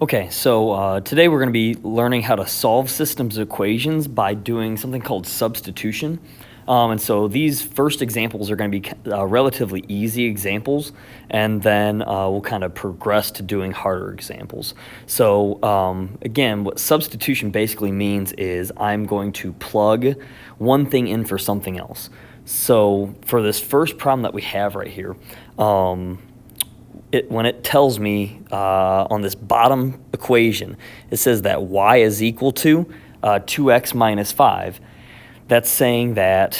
Okay, so today we're going to be learning how to solve systems equations by doing something called substitution. And so these first examples are going to be relatively easy examples, and then we'll kind of progress to doing harder examples. So again, what substitution basically means is I'm going to plug one thing in for something else. So for this first problem that we have right here, when it tells me on this bottom equation, it says that y is equal to 2x minus 5. That's saying that,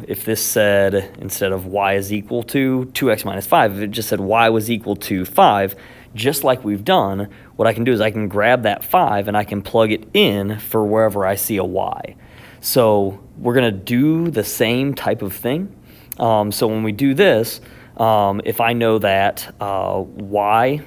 if this said, instead of y is equal to 2x minus 5, if it just said y was equal to 5, just like we've done, what I can do is I can grab that 5 and I can plug it in for wherever I see a y. So we're going to do the same type of thing. So when we do this, if I know that y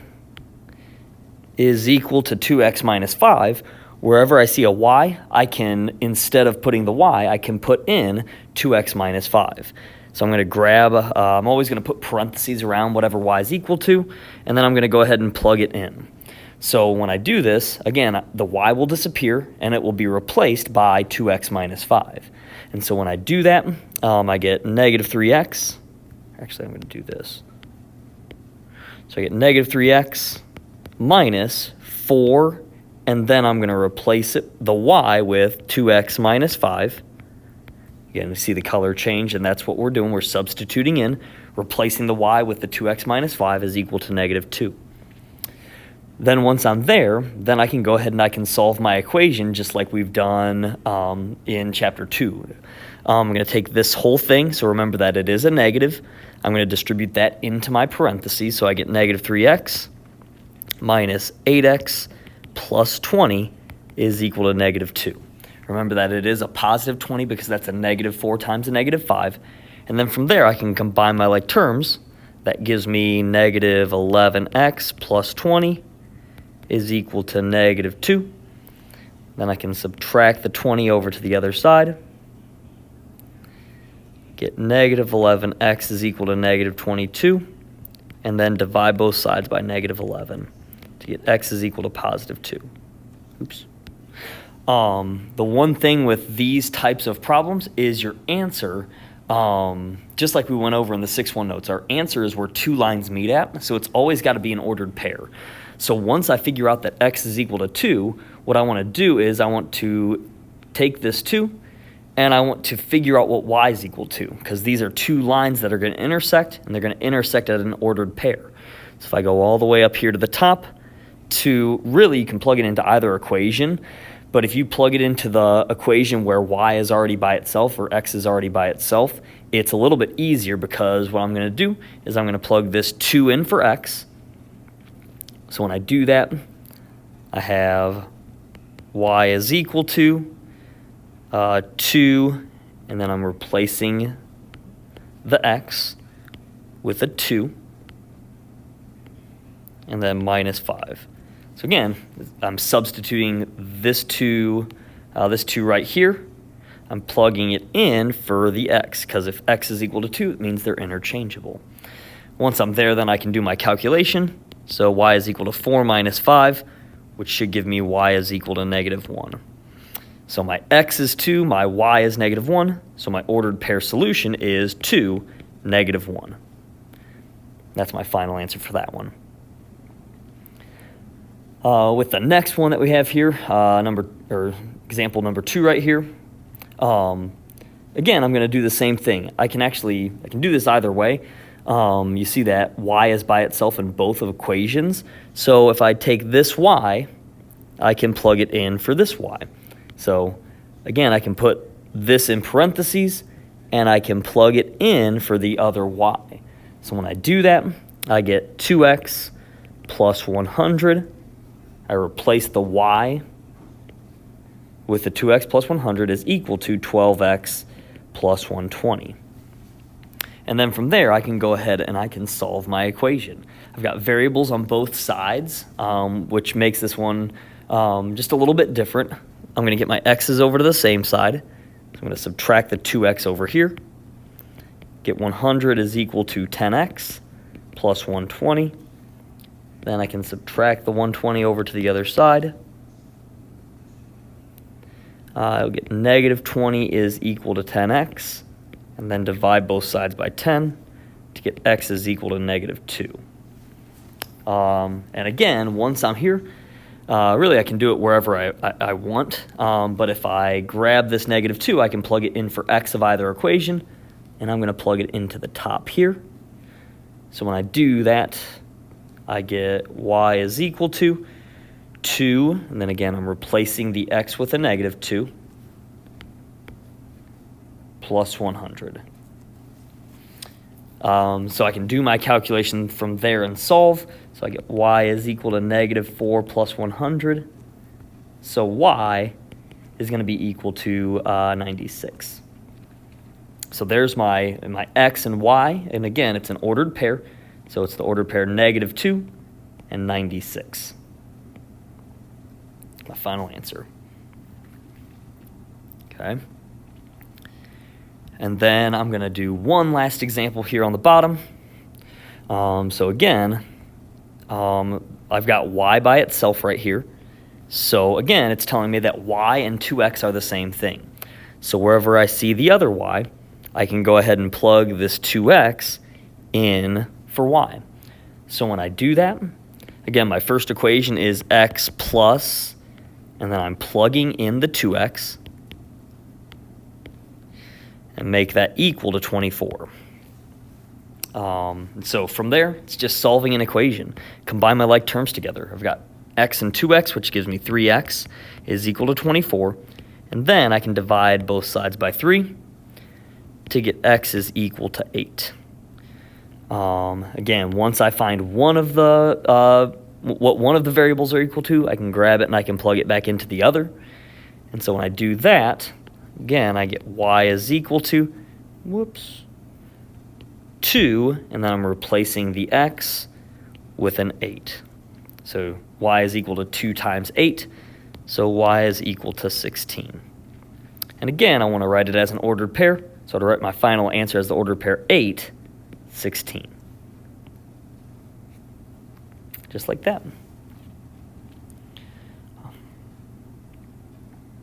is equal to 2x minus 5, wherever I see a y, I can, instead of putting the y, I can put in 2x minus 5. So I'm going to grab, I'm always going to put parentheses around whatever y is equal to, and then I'm going to go ahead and plug it in. So when I do this, again, the y will disappear, and it will be replaced by 2x minus 5. And so when I do that, I get negative 3x. Actually, I'm going to do this. So I get negative 3x minus 4, and then I'm going to replace the y with 2x minus 5. Again, you see the color change, and that's what we're doing. We're substituting in, replacing the y with the 2x minus 5 is equal to negative 2. Then once I'm there, then I can go ahead and I can solve my equation just like we've done in Chapter 2. I'm going to take this whole thing, so remember that it is a negative. I'm going to distribute that into my parentheses, so I get negative 3x minus 8x plus 20 is equal to negative 2. Remember that it is a positive 20 because that's a negative 4 times a negative 5. And then from there, I can combine my like terms. That gives me negative 11x plus 20 is equal to negative 2. Then I can subtract the 20 over to the other side. Get negative 11x is equal to negative 22, and then divide both sides by negative 11 to get x is equal to positive 2. Oops. The one thing with these types of problems is your answer, just like we went over in the 6-1 notes, our answer is where two lines meet at, so it's always got to be an ordered pair. So once I figure out that x is equal to 2, what I want to do is I want to take this 2, and I want to figure out what y is equal to, because these are two lines that are going to intersect, and they're going to intersect at an ordered pair. So if I go all the way up here to the top, really you can plug it into either equation, but if you plug it into the equation where y is already by itself or x is already by itself, it's a little bit easier because what I'm going to do is I'm going to plug this 2 in for x. So when I do that, I have y is equal to 2, and then I'm replacing the x with a 2, and then minus 5. So again, I'm substituting this 2 right here. I'm plugging it in for the x, because if x is equal to 2, it means they're interchangeable. Once I'm there, then I can do my calculation. So y is equal to 4 minus 5, which should give me y is equal to negative 1. So my x is 2, my y is negative 1, so my ordered pair solution is 2, negative 1. That's my final answer for that one. With the next one that we have here, example number 2 right here, again, I'm going to do the same thing. I can do this either way. You see that y is by itself in both of equations, so if I take this y, I can plug it in for this y. So again, I can put this in parentheses, and I can plug it in for the other y. So when I do that, I get 2x plus 100. I replace the y with the 2x plus 100 is equal to 12x plus 120. And then from there, I can go ahead and I can solve my equation. I've got variables on both sides, which makes this one just a little bit different. I'm going to get my x's over to the same side. So I'm going to subtract the 2x over here. Get 100 is equal to 10x plus 120. Then I can subtract the 120 over to the other side. I'll get negative 20 is equal to 10x, and then divide both sides by 10 to get x is equal to negative 2. And again, once I'm here, really I can do it wherever I want, but if I grab this negative 2, I can plug it in for x of either equation, and I'm going to plug it into the top here. So when I do that, I get y is equal to 2, and then again I'm replacing the x with a negative 2, plus 100. So I can do my calculation from there and solve. So I get y is equal to negative 4 plus 100. So y is going to be equal to 96. So there's my x and y, and again, it's an ordered pair. So it's the ordered pair negative 2 and 96. My final answer. Okay. And then I'm going to do one last example here on the bottom. So again, I've got y by itself right here. So again, it's telling me that y and 2x are the same thing. So wherever I see the other y, I can go ahead and plug this 2x in for y. So when I do that, again, my first equation is x plus, and then I'm plugging in the 2x, and make that equal to 24. So from there, it's just solving an equation. Combine my like terms together. I've got x and 2x, which gives me 3x, is equal to 24. And then I can divide both sides by 3 to get x is equal to 8. Again, once I find one of the what one of the variables are equal to, I can grab it and I can plug it back into the other. And so when I do that, again, I get y is equal to, 2, and then I'm replacing the x with an 8. So y is equal to 2 times 8, so y is equal to 16. And again, I want to write it as an ordered pair, so to write my final answer as the ordered pair 8, 16. Just like that.